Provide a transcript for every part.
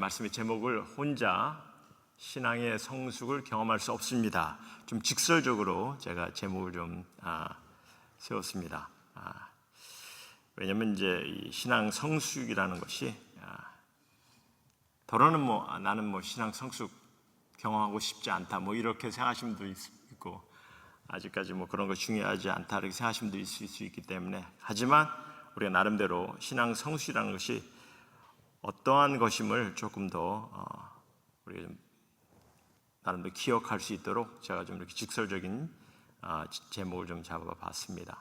말씀의 제목을 혼자 신앙의 성숙을 경험할 수 없습니다. 좀 직설적으로 제가 제목을 좀 세웠습니다. 왜냐하면 이제 이 신앙 성숙이라는 것이 더러는 나는 신앙 성숙 경험하고 싶지 않다 이렇게 생각하시는 분도 있고 아직까지 그런 거 중요하지 않다 이렇게 생각하시는 분도 있을 수 있기 때문에 하지만 우리가 나름대로 신앙 성숙이라는 것이 어떠한 것임을 조금 더 우리가 좀 나름대로 기억할 수 있도록 제가 좀 이렇게 직설적인 제목을 좀 잡아봤습니다.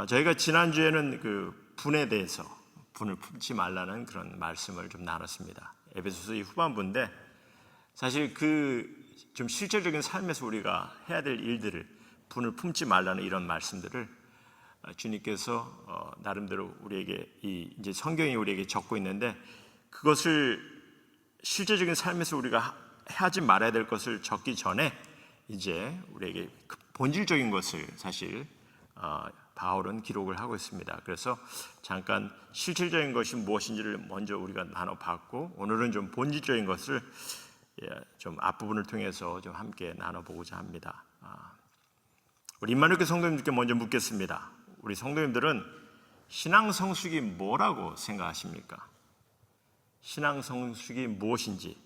저희가 지난주에는 그 분에 대해서 분을 품지 말라는 그런 말씀을 좀 나눴습니다. 에베소서 이 후반부인데 사실 그 좀 실질적인 삶에서 우리가 해야 될 일들을 분을 품지 말라는 이런 말씀들을 주님께서 나름대로 우리에게 이제 성경이 우리에게 적고 있는데 그것을 실제적인 삶에서 우리가 하지 말아야 될 것을 적기 전에 이제 우리에게 본질적인 것을 사실 바울은 기록을 하고 있습니다. 그래서 잠깐 실질적인 것이 무엇인지를 먼저 우리가 나눠봤고 오늘은 좀 본질적인 것을 좀 앞부분을 통해서 좀 함께 나눠보고자 합니다. 우리 임마누엘 성도님들께 먼저 묻겠습니다. 우리 성도님들은 신앙 성숙이 뭐라고 생각하십니까? 신앙 성숙이 무엇인지,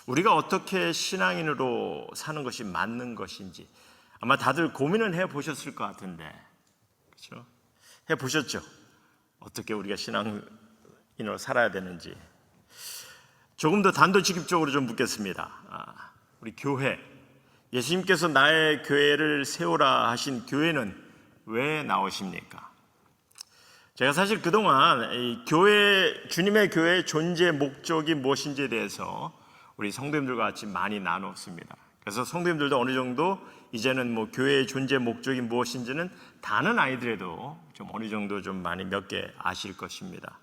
우리가 어떻게 신앙인으로 사는 것이 맞는 것인지 아마 다들 고민은 해보셨을 것 같은데, 그렇죠? 해보셨죠? 어떻게 우리가 신앙인으로 살아야 되는지. 조금 더 단도직입적으로 좀 묻겠습니다. 우리 교회, 예수님께서 나의 교회를 세우라 하신 교회는 왜 나오십니까? 제가 사실 그동안 이 주님의 교회의 존재 목적이 무엇인지에 대해서 우리 성도님들과 같이 많이 나눴습니다. 그래서 성도님들도 어느 정도 이제는 교회의 존재 목적이 무엇인지는 다는 아니더라도 좀 어느 정도 좀 많이 몇 개 아실 것입니다.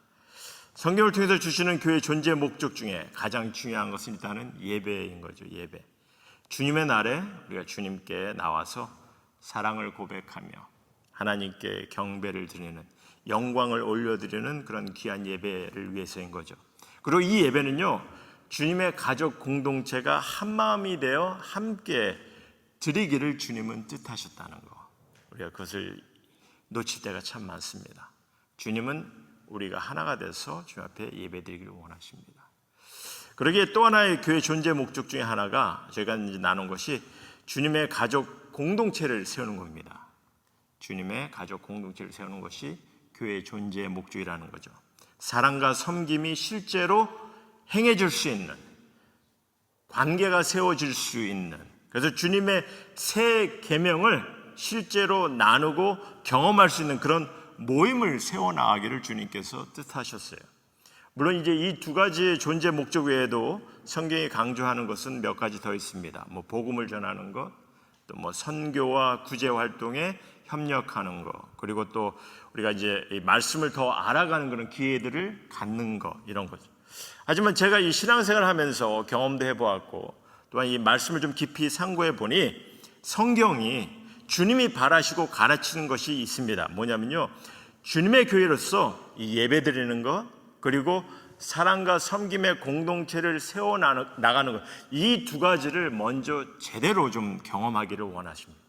성경을 통해서 주시는 교회의 존재 목적 중에 가장 중요한 것은 일단은 예배인 거죠. 예배. 주님의 날에 우리가 주님께 나와서 사랑을 고백하며 하나님께 경배를 드리는, 영광을 올려드리는 그런 귀한 예배를 위해서인 거죠. 그리고 이 예배는요, 주님의 가족 공동체가 한마음이 되어 함께 드리기를 주님은 뜻하셨다는 거. 우리가 그것을 놓칠 때가 참 많습니다. 주님은 우리가 하나가 돼서 주님 앞에 예배드리기를 원하십니다. 그러기에 또 하나의 교회 존재 목적 중에 하나가 저희가 이제 나눈 것이 주님의 가족 공동체를 세우는 겁니다. 주님의 가족 공동체를 세우는 것이 교회의 존재 목적이라는 거죠. 사랑과 섬김이 실제로 행해질 수 있는, 관계가 세워질 수 있는, 그래서 주님의 새 계명을 실제로 나누고 경험할 수 있는 그런 모임을 세워나가기를 주님께서 뜻하셨어요. 물론 이제 이 두 가지의 존재 목적 외에도 성경이 강조하는 것은 몇 가지 더 있습니다. 복음을 전하는 것, 또 선교와 구제 활동에 협력하는 것, 그리고 또 우리가 이제 이 말씀을 더 알아가는 그런 기회들을 갖는 것, 이런 거죠. 하지만 제가 이 신앙생활을 하면서 경험도 해보았고 또한 이 말씀을 좀 깊이 상고해 보니 성경이 주님이 바라시고 가르치는 것이 있습니다. 뭐냐면요, 주님의 교회로서 이 예배드리는 것, 그리고 사랑과 섬김의 공동체를 세워 나가는 것, 이 두 가지를 먼저 제대로 좀 경험하기를 원하십니다.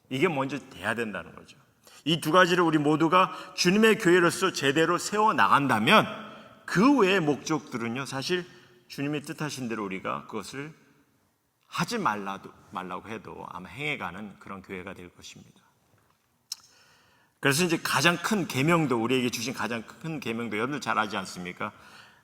이게 먼저 돼야 된다는 거죠. 이 두 가지를 우리 모두가 주님의 교회로서 제대로 세워 나간다면 그 외의 목적들은요, 사실 주님이 뜻하신 대로 우리가 그것을 하지 말라고 해도 아마 행해가는 그런 교회가 될 것입니다. 그래서 이제 가장 큰 계명도, 우리에게 주신 가장 큰 계명도 여러분들 잘 알지 않습니까?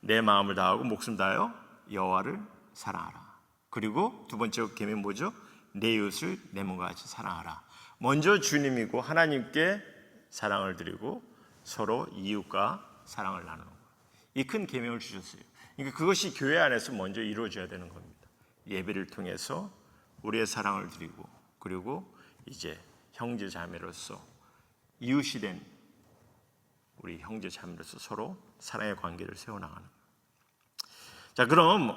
내 마음을 다하고 목숨 다하여 여호와를 사랑하라. 그리고 두 번째 계명 뭐죠? 내 이웃을 내 몸과 같이 사랑하라. 먼저 주님이고 하나님께 사랑을 드리고 서로 이웃과 사랑을 나누는 거예요. 이 큰 계명을 주셨어요. 그러니까 그것이 교회 안에서 먼저 이루어져야 되는 겁니다. 예배를 통해서 우리의 사랑을 드리고, 그리고 이제 형제 자매로서 이웃이 된 우리 형제 자매로서 서로 사랑의 관계를 세워나가는. 자, 그럼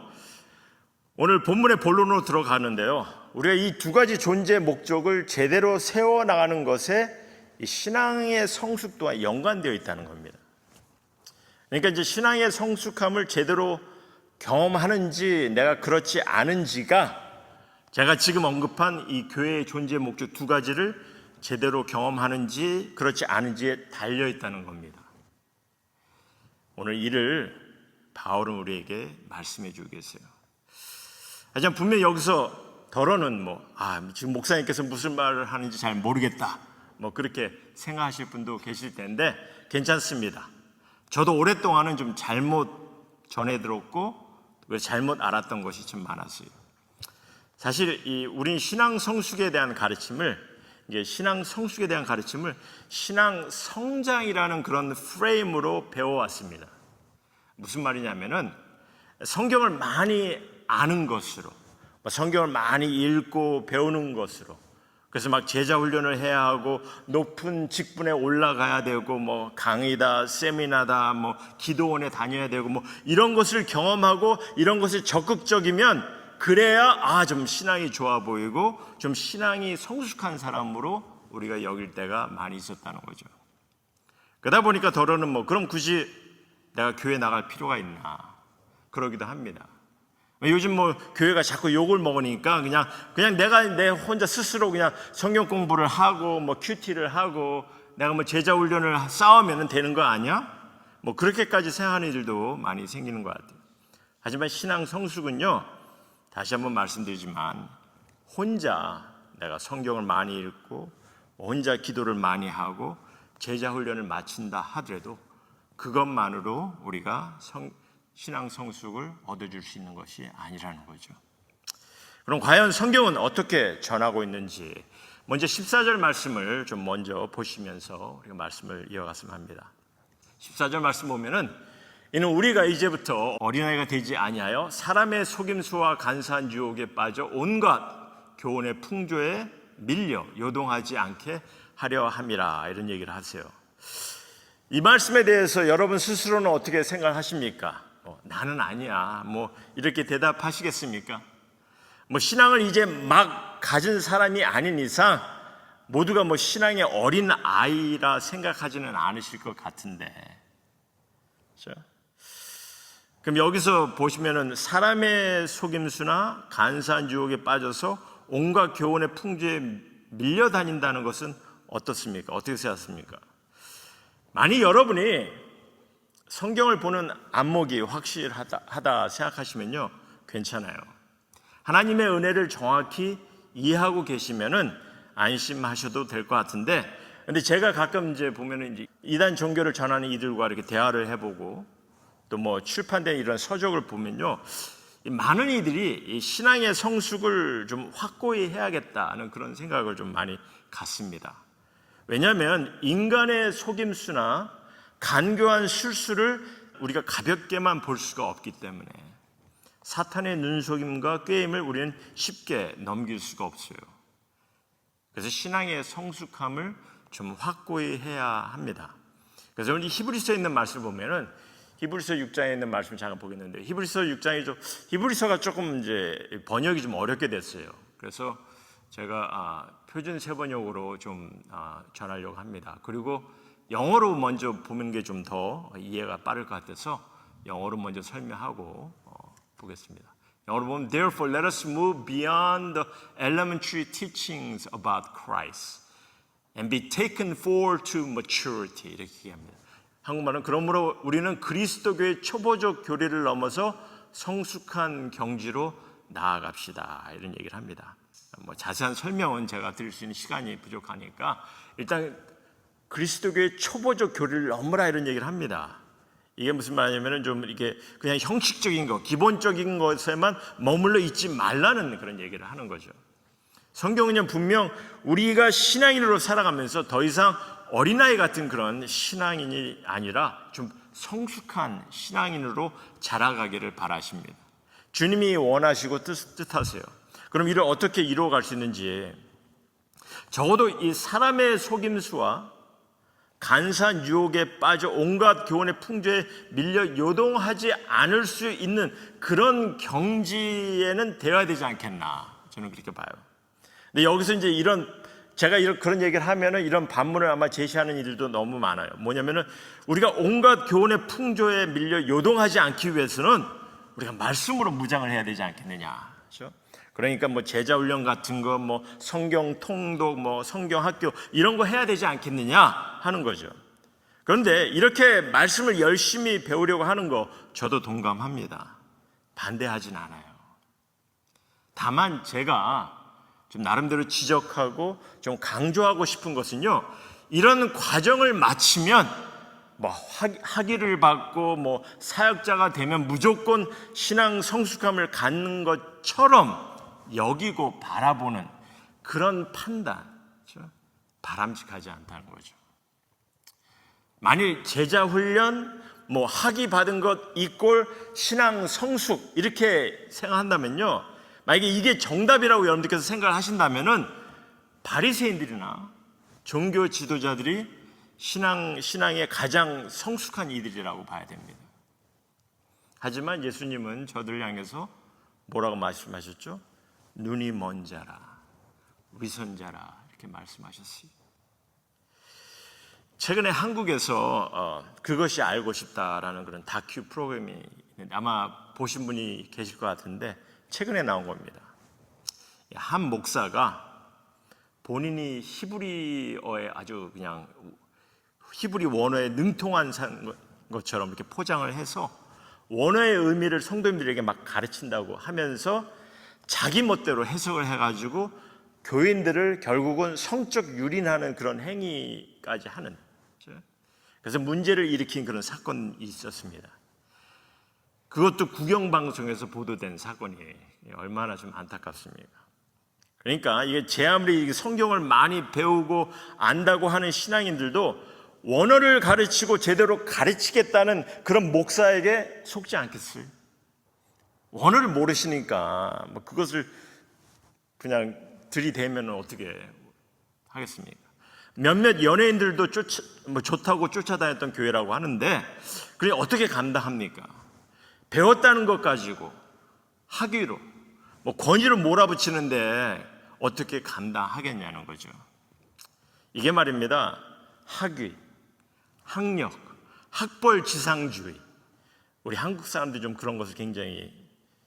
오늘 본문의 본론으로 들어가는데요, 우리가 이 두 가지 존재 목적을 제대로 세워나가는 것에 이 신앙의 성숙도와 연관되어 있다는 겁니다. 그러니까 이제 신앙의 성숙함을 제대로 경험하는지 내가 그렇지 않은지가 제가 지금 언급한 이 교회의 존재 목적 두 가지를 제대로 경험하는지 그렇지 않은지에 달려 있다는 겁니다. 오늘 이를 바울은 우리에게 말씀해 주고 계세요. 하지만 분명히 여기서 더러는 지금 목사님께서 무슨 말을 하는지 잘 모르겠다, 그렇게 생각하실 분도 계실 텐데 괜찮습니다. 저도 오랫동안은 좀 잘못 전해 들었고 잘못 알았던 것이 좀 많았어요. 사실 우린 신앙 성숙에 대한 가르침을 신앙 성장이라는 그런 프레임으로 배워왔습니다. 무슨 말이냐면은 성경을 많이 아는 것으로, 성경을 많이 읽고 배우는 것으로, 그래서 막 제자 훈련을 해야 하고 높은 직분에 올라가야 되고 강의다, 세미나다, 기도원에 다녀야 되고 이런 것을 경험하고 이런 것을 적극적이면 그래야 좀 신앙이 좋아 보이고 좀 신앙이 성숙한 사람으로 우리가 여길 때가 많이 있었다는 거죠. 그러다 보니까 더러는 그럼 굳이 내가 교회 나갈 필요가 있나 그러기도 합니다. 요즘 교회가 자꾸 욕을 먹으니까 그냥 내가 내 혼자 스스로 그냥 성경 공부를 하고 큐티를 하고 내가 제자 훈련을 쌓으면 되는 거 아니야? 그렇게까지 생각하는 일들도 많이 생기는 것 같아요. 하지만 신앙 성숙은요, 다시 한번 말씀드리지만 혼자 내가 성경을 많이 읽고 혼자 기도를 많이 하고 제자 훈련을 마친다 하더라도 그것만으로 우리가 신앙 성숙을 얻어줄 수 있는 것이 아니라는 거죠. 그럼 과연 성경은 어떻게 전하고 있는지 먼저 14절 말씀을 좀 먼저 보시면서 우리가 말씀을 이어갔으면 합니다. 14절 말씀 보면은 이는 우리가 이제부터 어린아이가 되지 아니하여 사람의 속임수와 간사한 유혹에 빠져 온갖 교훈의 풍조에 밀려 요동하지 않게 하려 함이라, 이런 얘기를 하세요. 이 말씀에 대해서 여러분 스스로는 어떻게 생각하십니까? 나는 아니야 이렇게 대답하시겠습니까? 신앙을 이제 막 가진 사람이 아닌 이상 모두가 신앙의 어린 아이라 생각하지는 않으실 것 같은데, 그렇죠? 그럼 여기서 보시면은 사람의 속임수나 간사한 유혹에 빠져서 온갖 교훈의 풍조에 밀려다닌다는 것은 어떻습니까? 어떻게 생각하십니까? 만약 여러분이 성경을 보는 안목이 확실하다 생각하시면요, 괜찮아요. 하나님의 은혜를 정확히 이해하고 계시면은 안심하셔도 될 것 같은데, 근데 제가 가끔 이제 보면은 이제 이단 종교를 전하는 이들과 이렇게 대화를 해보고 또 출판된 이런 서적을 보면요, 많은 이들이 이 신앙의 성숙을 좀 확고히 해야겠다는 그런 생각을 좀 많이 갖습니다. 왜냐하면 인간의 속임수나 간교한 실수를 우리가 가볍게만 볼 수가 없기 때문에 사탄의 눈속임과 꾀임을 우리는 쉽게 넘길 수가 없어요. 그래서 신앙의 성숙함을 좀 확고히 해야 합니다. 그래서 우리 히브리서에 있는 말씀을 보면은 히브리서 6장에 있는 말씀을 잠깐 보겠는데, 히브리서 6장이 히브리서가 조금 이제 번역이 좀 어렵게 됐어요. 그래서 제가 표준 세번역으로 좀 전하려고 합니다. 그리고 영어로 먼저 보는 게 좀 더 이해가 빠를 것 같아서 영어로 먼저 설명하고 보겠습니다. 영어로 보면 Therefore let us move beyond the elementary teachings about Christ and be taken forward to maturity, 이렇게 얘기합니다. 한국말은 그러므로 우리는 그리스도교의 초보적 교리를 넘어서 성숙한 경지로 나아갑시다, 이런 얘기를 합니다. 자세한 설명은 제가 드릴 수 있는 시간이 부족하니까 일단 그리스도교의 초보적 교리를 넘으라, 이런 얘기를 합니다. 이게 무슨 말이냐면 좀 이게 그냥 형식적인 거, 기본적인 것에만 머물러 있지 말라는 그런 얘기를 하는 거죠. 성경은 분명 우리가 신앙인으로 살아가면서 더 이상 어린아이 같은 그런 신앙인이 아니라 좀 성숙한 신앙인으로 자라가기를 바라십니다. 주님이 원하시고 뜻하세요. 그럼 이를 어떻게 이루어갈 수 있는지, 적어도 이 사람의 속임수와 간사한 유혹에 빠져 온갖 교훈의 풍조에 밀려 요동하지 않을 수 있는 그런 경지에는 되어야 되지 않겠나, 저는 그렇게 봐요. 근데 여기서 이제 제가 그런 얘기를 하면은 이런 반문을 아마 제시하는 일들도 너무 많아요. 뭐냐면은 우리가 온갖 교훈의 풍조에 밀려 요동하지 않기 위해서는 우리가 말씀으로 무장을 해야 되지 않겠느냐. 그렇죠? 그러니까 뭐 제자 훈련 같은 거, 뭐 성경 통독, 뭐 성경 학교 이런 거 해야 되지 않겠느냐 하는 거죠. 그런데 이렇게 말씀을 열심히 배우려고 하는 거 저도 동감합니다. 반대하진 않아요. 다만 제가 좀 나름대로 지적하고 좀 강조하고 싶은 것은요, 이런 과정을 마치면 뭐 학위를 받고 뭐 사역자가 되면 무조건 신앙 성숙함을 갖는 것처럼 여기고 바라보는 그런 판단, 그렇죠? 바람직하지 않다는 거죠. 만일 제자 훈련, 뭐 학위 받은 것 이꼴 신앙 성숙 이렇게 생각한다면요, 만약에 이게 정답이라고 여러분들께서 생각을 하신다면은 바리새인들이나 종교 지도자들이 신앙의 가장 성숙한 이들이라고 봐야 됩니다. 하지만 예수님은 저들을 향해서 뭐라고 말씀하셨죠? 눈이 먼 자라, 위선자라 이렇게 말씀하셨어요. 최근에 한국에서 그것이 알고 싶다라는 그런 다큐 프로그램이 있는데 아마 보신 분이 계실 것 같은데 최근에 나온 겁니다. 한 목사가 본인이 히브리어에 아주 그냥 히브리 원어에 능통한 것처럼 이렇게 포장을 해서 원어의 의미를 성도님들에게 막 가르친다고 하면서 자기 멋대로 해석을 해가지고 교인들을 결국은 성적 유린하는 그런 행위까지 하는, 그래서 문제를 일으킨 그런 사건이 있었습니다. 그것도 국영방송에서 보도된 사건이에요. 얼마나 좀 안타깝습니까? 그러니까 이게 제 아무리 성경을 많이 배우고 안다고 하는 신앙인들도 원어를 가르치고 제대로 가르치겠다는 그런 목사에게 속지 않겠어요? 원어를 모르시니까 뭐 그것을 그냥 들이대면 어떻게 하겠습니까? 몇몇 연예인들도 좋다고 쫓아다녔던 교회라고 하는데 그게 어떻게 감당합니까? 배웠다는 것 가지고 학위로 뭐 권위로 몰아붙이는데 어떻게 감당하겠냐는 거죠. 이게 말입니다. 학위, 학력, 학벌지상주의. 우리 한국 사람들이 좀 그런 것을 굉장히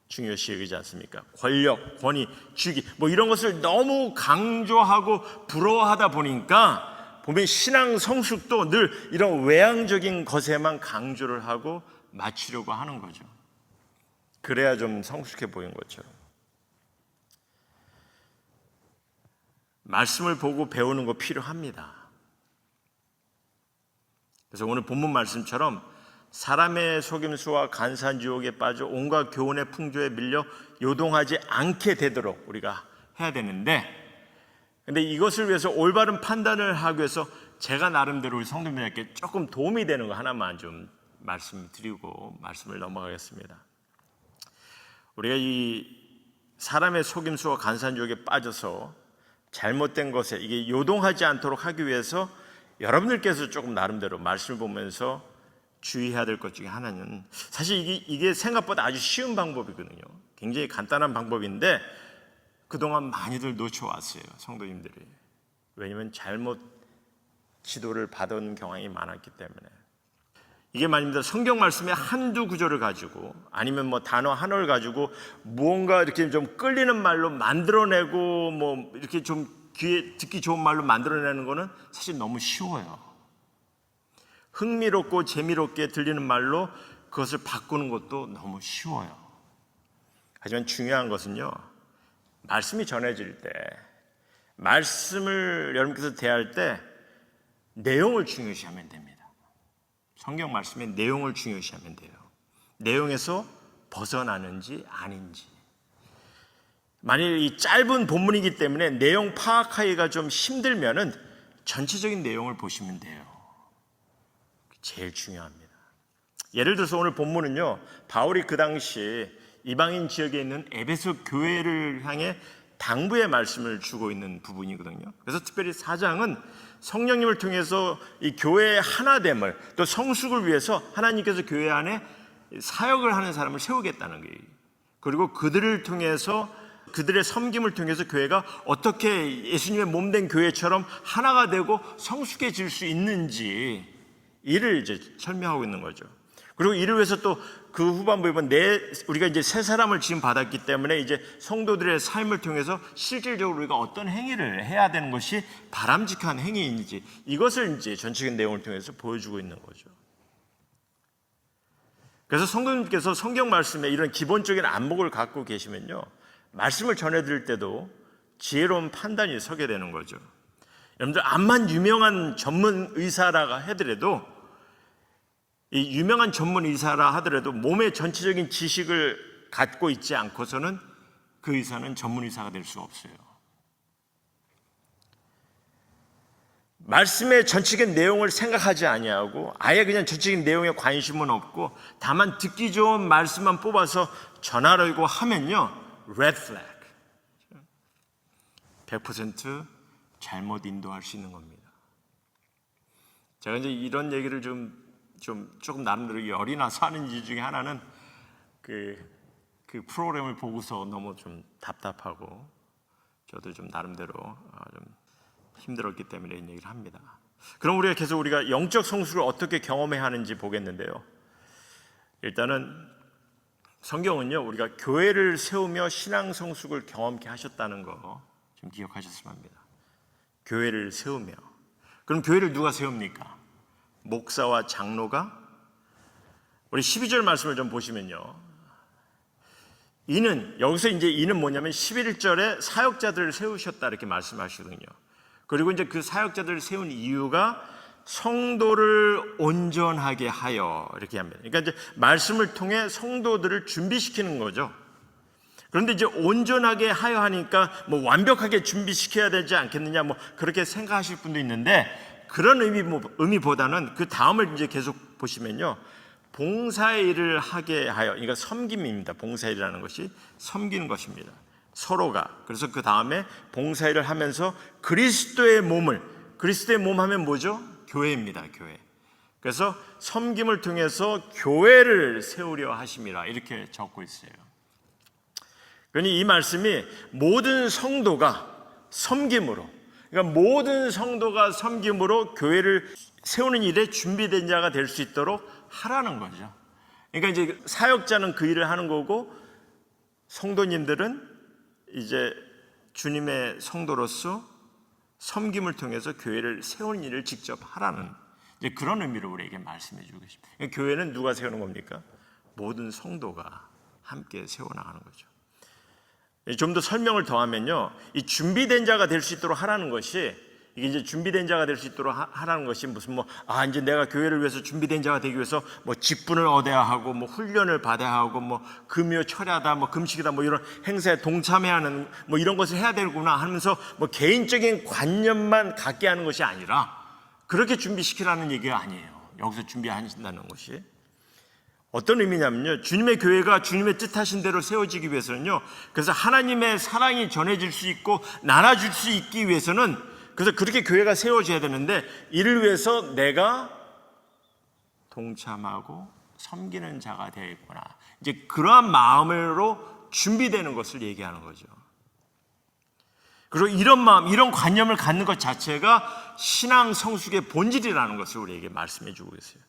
중요시 여기지 않습니까? 권력, 권위, 주기 뭐 이런 것을 너무 강조하고 부러워하다 보니까 보면 신앙 성숙도 늘 이런 외향적인 것에만 강조를 하고 맞추려고 하는 거죠. 그래야 좀 성숙해 보이는 것처럼. 말씀을 보고 배우는 거 필요합니다. 그래서 오늘 본문 말씀처럼 사람의 속임수와 간사한 유혹에 빠져 온갖 교훈의 풍조에 밀려 요동하지 않게 되도록 우리가 해야 되는데, 근데 이것을 위해서 올바른 판단을 하기 위해서 제가 나름대로 우리 성도님들에게 조금 도움이 되는 거 하나만 좀 말씀드리고 말씀을 넘어가겠습니다. 우리가 이 사람의 속임수와 간사한 유혹에 빠져서 잘못된 것에 이게 요동하지 않도록 하기 위해서 여러분들께서 조금 나름대로 말씀을 보면서 주의해야 될 것 중에 하나는, 사실 이게 생각보다 아주 쉬운 방법이거든요. 굉장히 간단한 방법인데 그동안 많이들 놓쳐왔어요, 성도님들이. 왜냐하면 잘못 지도를 받은 경향이 많았기 때문에. 이게 말입니다. 성경 말씀의 한두 구절을 가지고 아니면 뭐 단어 하나를 가지고 무언가 이렇게 좀 끌리는 말로 만들어내고 뭐 이렇게 좀 귀에 듣기 좋은 말로 만들어내는 거는 사실 너무 쉬워요. 흥미롭고 재미롭게 들리는 말로 그것을 바꾸는 것도 너무 쉬워요. 하지만 중요한 것은요, 말씀이 전해질 때, 말씀을 여러분께서 대할 때 내용을 중요시하면 됩니다. 성경 말씀의 내용을 중요시하면 돼요. 내용에서 벗어나는지 아닌지. 만일 이 짧은 본문이기 때문에 내용 파악하기가 좀 힘들면은 전체적인 내용을 보시면 돼요. 제일 중요합니다. 예를 들어서 오늘 본문은요, 바울이 그 당시 이방인 지역에 있는 에베소 교회를 향해 당부의 말씀을 주고 있는 부분이거든요. 그래서 특별히 4장은 성령님을 통해서 이 교회의 하나됨을, 또 성숙을 위해서 하나님께서 교회 안에 사역을 하는 사람을 세우겠다는 거예요. 그리고 그들을 통해서, 그들의 섬김을 통해서 교회가 어떻게 예수님의 몸된 교회처럼 하나가 되고 성숙해질 수 있는지 이를 이제 설명하고 있는 거죠. 그리고 이를 위해서 또 그 후반부에 보면 우리가 이제 새 사람을 지금 받았기 때문에 이제 성도들의 삶을 통해서 실질적으로 우리가 어떤 행위를 해야 되는 것이 바람직한 행위인지 이것을 이제 전체적인 내용을 통해서 보여주고 있는 거죠. 그래서 성도님께서 성경 말씀에 이런 기본적인 안목을 갖고 계시면요, 말씀을 전해드릴 때도 지혜로운 판단이 서게 되는 거죠. 여러분들 암만 유명한 전문 의사라고 하더라도, 이 유명한 전문 의사라 하더라도 몸의 전체적인 지식을 갖고 있지 않고서는 그 의사는 전문 의사가 될 수가 없어요. 말씀의 전체적인 내용을 생각하지 아니하고 아예 그냥 전체적인 내용에 관심은 없고 다만 듣기 좋은 말씀만 뽑아서 전하려고 하면요, red flag, 100% 잘못 인도할 수 있는 겁니다. 제가 이제 이런 얘기를 조금 나름대로 열이 나서 하는 이유 중에 하나는 그 프로그램을 보고서 너무 좀 답답하고 저도 좀 나름대로 좀 힘들었기 때문에 이런 얘기를 합니다. 그럼 우리가 영적 성숙을 어떻게 경험해야 하는지 보겠는데요. 일단은 성경은요, 우리가 교회를 세우며 신앙 성숙을 경험케 하셨다는 거 좀 기억하셨으면 합니다. 교회를 세우며. 그럼 교회를 누가 세웁니까? 목사와 장로가? 우리 12절 말씀을 좀 보시면요, 여기서 이제 이는 뭐냐면 11절에 사역자들을 세우셨다 이렇게 말씀하시거든요. 그리고 이제 그 사역자들을 세운 이유가 성도를 온전하게 하여 이렇게 합니다. 그러니까 이제 말씀을 통해 성도들을 준비시키는 거죠. 그런데 이제 온전하게 하여 하니까 뭐 완벽하게 준비시켜야 되지 않겠느냐, 뭐 그렇게 생각하실 분도 있는데, 그런 의미보다는 그 다음을 이제 계속 보시면요, 봉사의 일을 하게 하여, 그러니까 섬김입니다. 봉사일이라는 것이 섬기는 것입니다. 서로가. 그래서 그 다음에 봉사일을 하면서 그리스도의 몸 하면 뭐죠? 교회입니다. 교회. 그래서 섬김을 통해서 교회를 세우려 하심이라 이렇게 적고 있어요. 그러니 이 말씀이 모든 성도가 섬김으로, 그러니까 모든 성도가 섬김으로 교회를 세우는 일에 준비된 자가 될 수 있도록 하라는 거죠. 그러니까 이제 사역자는 그 일을 하는 거고, 성도님들은 이제 주님의 성도로서 섬김을 통해서 교회를 세우는 일을 직접 하라는 이제 그런 의미로 우리에게 말씀해 주고 계십니다. 그러니까 교회는 누가 세우는 겁니까? 모든 성도가 함께 세워나가는 거죠. 좀 더 설명을 더하면요, 이 준비된 자가 될 수 있도록 하라는 것이, 이게 이제 준비된 자가 될 수 있도록 하라는 것이 무슨 이제 내가 교회를 위해서 준비된 자가 되기 위해서 뭐 직분을 얻어야 하고 뭐 훈련을 받아야 하고 뭐 금요 철야다 뭐 금식이다 뭐 이런 행사에 동참해야 하는 뭐 이런 것을 해야 되구나 하면서 뭐 개인적인 관념만 갖게 하는 것이 아니라 그렇게 준비시키라는 얘기가 아니에요. 여기서 준비하신다는 것이 어떤 의미냐면요, 주님의 교회가 주님의 뜻하신 대로 세워지기 위해서는요, 그래서 하나님의 사랑이 전해질 수 있고 나눠줄 수 있기 위해서는, 그래서 그렇게 교회가 세워져야 되는데, 이를 위해서 내가 동참하고 섬기는 자가 되겠구나, 이제 그러한 마음으로 준비되는 것을 얘기하는 거죠. 그리고 이런 마음, 이런 관념을 갖는 것 자체가 신앙 성숙의 본질이라는 것을 우리에게 말씀해 주고 계세요.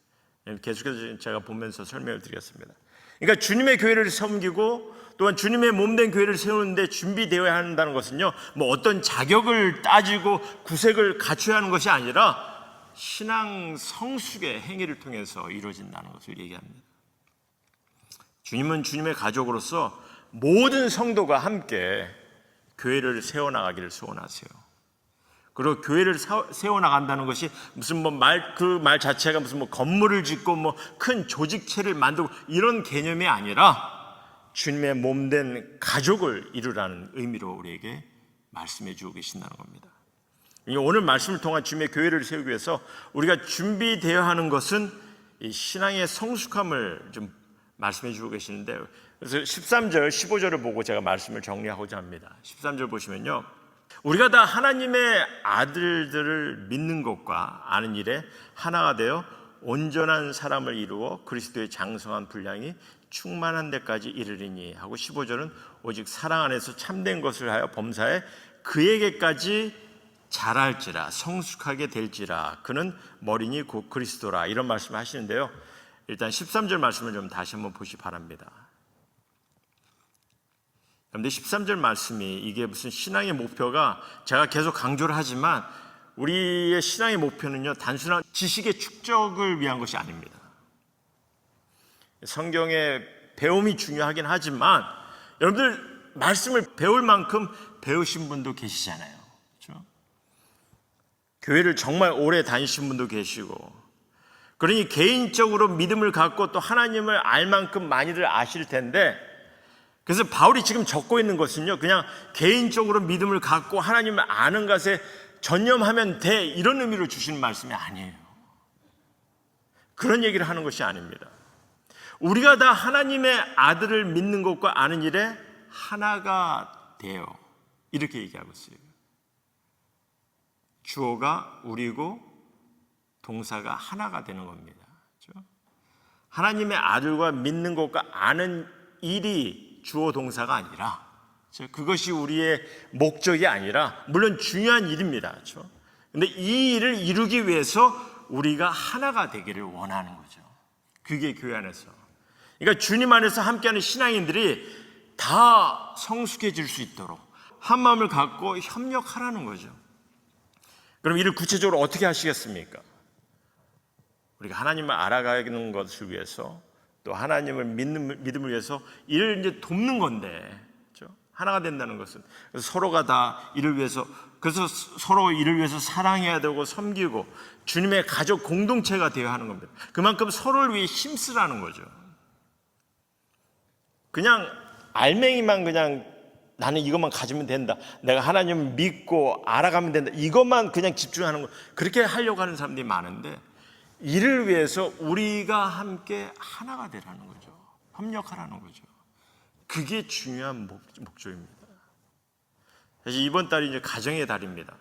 계속해서 제가 보면서 설명을 드리겠습니다. 그러니까 주님의 교회를 섬기고 또한 주님의 몸된 교회를 세우는데 준비되어야 한다는 것은요, 뭐 어떤 자격을 따지고 구색을 갖춰야 하는 것이 아니라 신앙 성숙의 행위를 통해서 이루어진다는 것을 얘기합니다. 주님은 주님의 가족으로서 모든 성도가 함께 교회를 세워나가기를 소원하세요. 그리고 교회를 세워나간다는 것이 무슨 그 말 자체가 무슨 건물을 짓고 큰 조직체를 만들고 이런 개념이 아니라 주님의 몸된 가족을 이루라는 의미로 우리에게 말씀해 주고 계신다는 겁니다. 오늘 말씀을 통한 주님의 교회를 세우기 위해서 우리가 준비되어야 하는 것은 이 신앙의 성숙함을 좀 말씀해 주고 계시는데, 그래서 13절, 15절을 보고 제가 말씀을 정리하고자 합니다. 13절 보시면요, 우리가 다 하나님의 아들들을 믿는 것과 아는 일에 하나가 되어 온전한 사람을 이루어 그리스도의 장성한 분량이 충만한 데까지 이르리니 하고, 15절은 오직 사랑 안에서 참된 것을 하여 범사에 그에게까지 자랄지라 성숙하게 될지라 그는 머리니 곧 그리스도라, 이런 말씀을 하시는데요, 일단 13절 말씀을 좀 다시 한번 보시기 바랍니다. 그런데 13절 말씀이 이게 무슨 신앙의 목표가, 제가 계속 강조를 하지만 우리의 신앙의 목표는요, 단순한 지식의 축적을 위한 것이 아닙니다. 성경의 배움이 중요하긴 하지만 여러분들 말씀을 배울 만큼 배우신 분도 계시잖아요. 그렇죠? 교회를 정말 오래 다니신 분도 계시고, 그러니 개인적으로 믿음을 갖고 또 하나님을 알 만큼 많이들 아실 텐데, 그래서 바울이 지금 적고 있는 것은요, 그냥 개인적으로 믿음을 갖고 하나님을 아는 것에 전념하면 돼, 이런 의미로 주시는 말씀이 아니에요. 그런 얘기를 하는 것이 아닙니다. 우리가 다 하나님의 아들을 믿는 것과 아는 일에 하나가 돼요, 이렇게 얘기하고 있어요. 주어가 우리고 동사가 하나가 되는 겁니다. 그렇죠? 하나님의 아들과 믿는 것과 아는 일이 주어 동사가 아니라, 그렇죠? 그것이 우리의 목적이 아니라, 물론 중요한 일입니다. 그렇죠? 근데 이 일을 이루기 위해서 우리가 하나가 되기를 원하는 거죠. 그게 교회 안에서, 그러니까 주님 안에서 함께하는 신앙인들이 다 성숙해질 수 있도록 한 마음을 갖고 협력하라는 거죠. 그럼 이를 구체적으로 어떻게 하시겠습니까? 우리가 하나님을 알아가는 것을 위해서, 또 하나님을 믿는 믿음을 위해서 이를 이제 돕는 건데, 그렇죠? 하나가 된다는 것은, 그래서 서로가 다 이를 위해서, 그래서 서로 이를 위해서 사랑해야 되고 섬기고 주님의 가족 공동체가 되어야 하는 겁니다. 그만큼 서로를 위해 힘쓰라는 거죠. 그냥 알맹이만, 그냥 나는 이것만 가지면 된다, 내가 하나님을 믿고 알아가면 된다, 이것만 그냥 집중하는 거, 그렇게 하려고 하는 사람들이 많은데, 이를 위해서 우리가 함께 하나가 되라는 거죠. 협력하라는 거죠. 그게 중요한 목적입니다. 사실 이번 달이 이제 가정의 달입니다.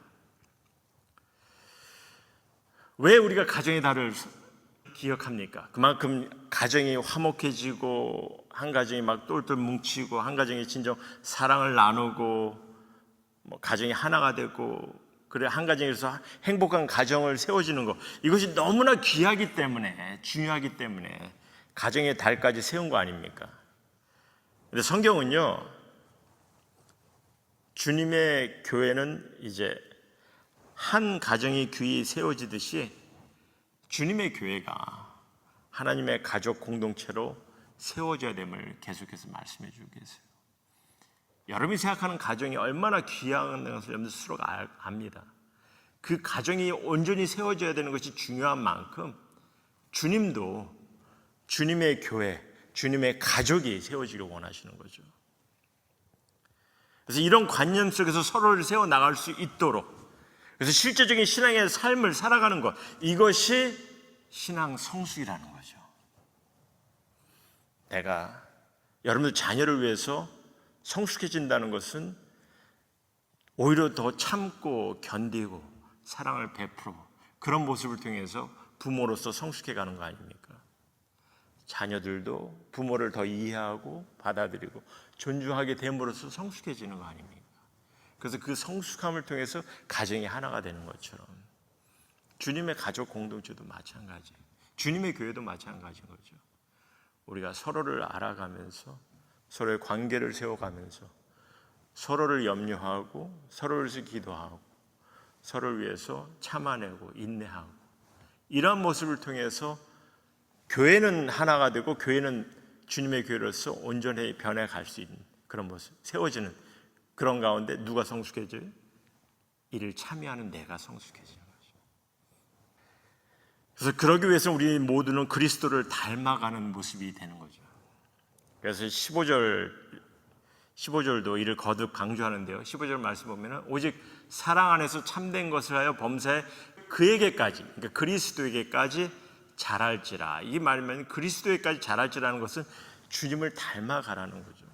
왜 우리가 가정의 달을 기억합니까? 그만큼 가정이 화목해지고, 한 가정이 막 똘똘 뭉치고, 한 가정이 진정 사랑을 나누고, 가정이 하나가 되고, 그래 한 가정에서 행복한 가정을 세워지는 것, 이것이 너무나 귀하기 때문에, 중요하기 때문에 가정의 달까지 세운 거 아닙니까? 근데 성경은요, 주님의 교회는 이제 한 가정이 귀히 세워지듯이 주님의 교회가 하나님의 가족 공동체로 세워져야 됨을 계속해서 말씀해 주고 계세요. 여러분이 생각하는 가정이 얼마나 귀한 것을 여러분들 스스로 압니다. 그 가정이 온전히 세워져야 되는 것이 중요한 만큼 주님도 주님의 교회, 주님의 가족이 세워지길 원하시는 거죠. 그래서 이런 관념 속에서 서로를 세워나갈 수 있도록, 그래서 실제적인 신앙의 삶을 살아가는 것, 이것이 신앙 성숙이라는 거죠. 내가 여러분들 자녀를 위해서 성숙해진다는 것은 오히려 더 참고 견디고 사랑을 베풀고 그런 모습을 통해서 부모로서 성숙해가는 거 아닙니까? 자녀들도 부모를 더 이해하고 받아들이고 존중하게 됨으로써 성숙해지는 거 아닙니까? 그래서 그 성숙함을 통해서 가정이 하나가 되는 것처럼 주님의 가족 공동체도 마찬가지예요. 주님의 교회도 마찬가지인 거죠. 우리가 서로를 알아가면서 서로의 관계를 세워가면서 서로를 염려하고 서로를 위해서 기도하고 서로를 위해서 참아내고 인내하고, 이러한 모습을 통해서 교회는 하나가 되고 교회는 주님의 교회로서 온전히 변해갈 수 있는 그런 모습, 세워지는 그런 가운데 누가 성숙해져요? 이를 참여하는 내가 성숙해지는 거죠. 그래서 그러기 위해서 우리 모두는 그리스도를 닮아가는 모습이 되는 거죠. 그래서 15절도 이를 거듭 강조하는데요. 15절 말씀 보면 오직 사랑 안에서 참된 것을 하여 범사에 그에게까지, 그러니까 그리스도에게까지 자랄지라. 이 말이면 그리스도에게까지 자랄지라는 것은 주님을 닮아가라는 거죠.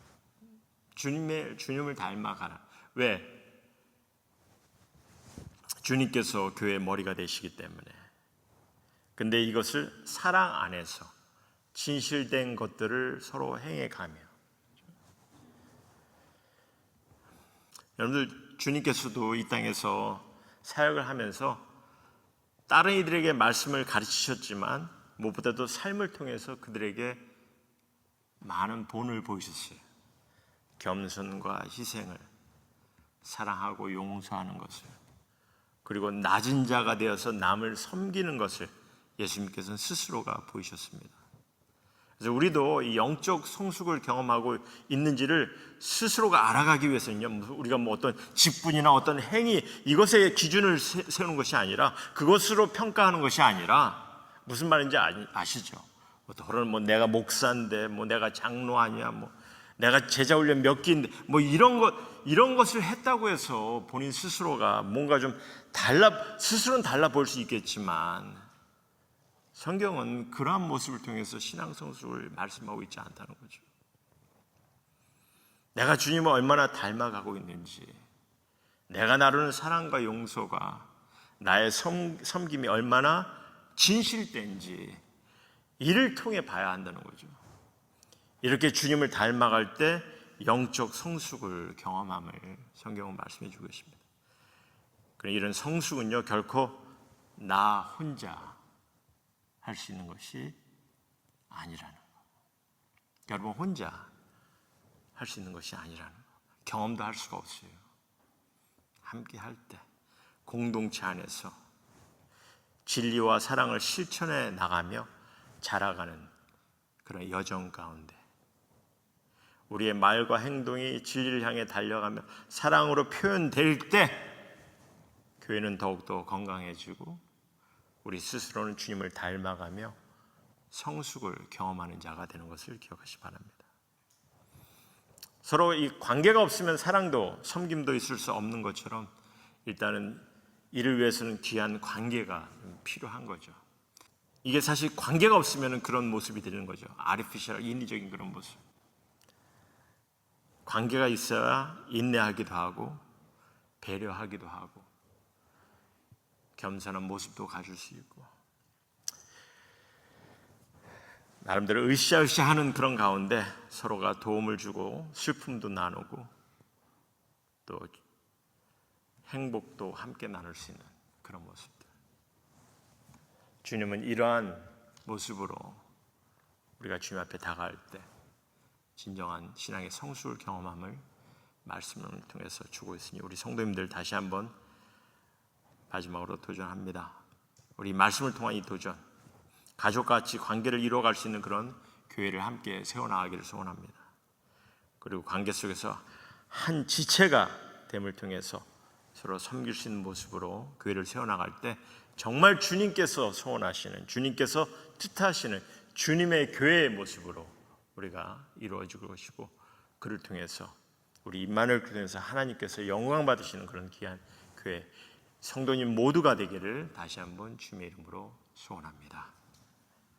주님을 닮아가라. 왜? 주님께서 교회의 머리가 되시기 때문에. 근데 이것을 사랑 안에서 진실된 것들을 서로 행해가며, 여러분들 주님께서도 이 땅에서 사역을 하면서 다른 이들에게 말씀을 가르치셨지만 무엇보다도 삶을 통해서 그들에게 많은 본을 보이셨어요. 겸손과 희생을, 사랑하고 용서하는 것을, 그리고 낮은 자가 되어서 남을 섬기는 것을 예수님께서는 스스로가 보이셨습니다. 그래서 우리도 이 영적 성숙을 경험하고 있는지를 스스로가 알아가기 위해서는요, 우리가 뭐 어떤 직분이나 어떤 행위, 이것에 기준을 세우는 것이 아니라, 그것으로 평가하는 것이 아니라, 무슨 말인지 아시죠? 뭐 내가 목사인데, 뭐 내가 장로 아니야, 뭐 내가 제자 훈련 몇 기인데, 뭐 이런 것을 했다고 해서 본인 스스로가 뭔가 좀 스스로는 달라 보일 수 있겠지만, 성경은 그러한 모습을 통해서 신앙 성숙을 말씀하고 있지 않다는 거죠. 내가 주님을 얼마나 닮아가고 있는지, 내가 나누는 사랑과 용서가, 나의 섬김이 얼마나 진실된지, 이를 통해 봐야 한다는 거죠. 이렇게 주님을 닮아갈 때 영적 성숙을 경험함을 성경은 말씀해 주고 있습니다. 이런 성숙은요, 결코 나 혼자 할 수 있는 것이 아니라는 거. 여러분 혼자 할 수 있는 것이 아니라는 거. 경험도 할 수가 없어요. 함께 할 때, 공동체 안에서 진리와 사랑을 실천해 나가며 자라가는 그런 여정 가운데, 우리의 말과 행동이 진리를 향해 달려가며 사랑으로 표현될 때 교회는 더욱더 건강해지고, 우리 스스로는 주님을 닮아가며 성숙을 경험하는 자가 되는 것을 기억하시기 바랍니다. 서로 이 관계가 없으면 사랑도 섬김도 있을 수 없는 것처럼, 일단은 이를 위해서는 귀한 관계가 필요한 거죠. 이게 사실 관계가 없으면 그런 모습이 되는 거죠. 아티피셜, 인위적인 그런 모습. 관계가 있어야 인내하기도 하고 배려하기도 하고 겸손한 모습도 가질 수 있고, 나름대로 으쌰으쌰하는 그런 가운데 서로가 도움을 주고 슬픔도 나누고 또 행복도 함께 나눌 수 있는 그런 모습들. 주님은 이러한 모습으로 우리가 주님 앞에 다가갈 때 진정한 신앙의 성숙을 경험함을 말씀을 통해서 주고 있으니, 우리 성도님들 다시 한번 마지막으로 도전합니다. 우리 말씀을 통한 이 도전, 가족과 같이 관계를 이루어갈 수 있는 그런 교회를 함께 세워나가기를 소원합니다. 그리고 관계 속에서 한 지체가 됨을 통해서 서로 섬길 수 있는 모습으로 교회를 세워나갈 때 정말 주님께서 소원하시는, 주님께서 뜻하시는 주님의 교회의 모습으로 우리가 이루어질 것이고, 그를 통해서 우리 임마누엘 교회에서 하나님께서 영광 받으시는 그런 귀한 교회 성도님 모두가 되기를 다시 한번 주님의 이름으로 소원합니다.